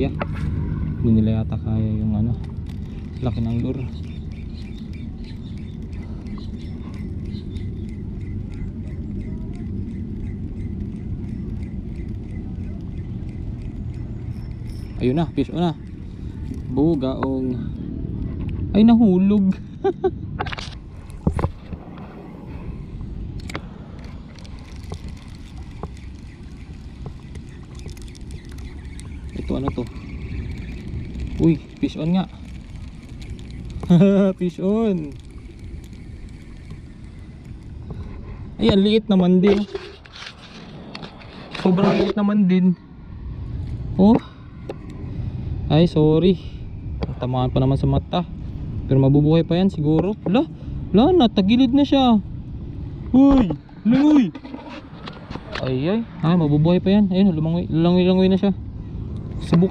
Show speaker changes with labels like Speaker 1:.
Speaker 1: kaya. Hindi nila yata kaya yung ano, laki ng lure. Ayun na, fish on na. Bugaong. Ay, nahulog. Ito ano to? Uy, fish on nga. Fish on. Ay, ang liit naman din. Sobrang liit naman din. Oh. Ay, sorry. Tamaan pa naman sa mata. Pero mabubuhay pa yan siguro. Wala na, tagilid na siya. Uy, langoy. Ay, mabubuhay pa yan. Ayun, lumangoy na siya. Subukan.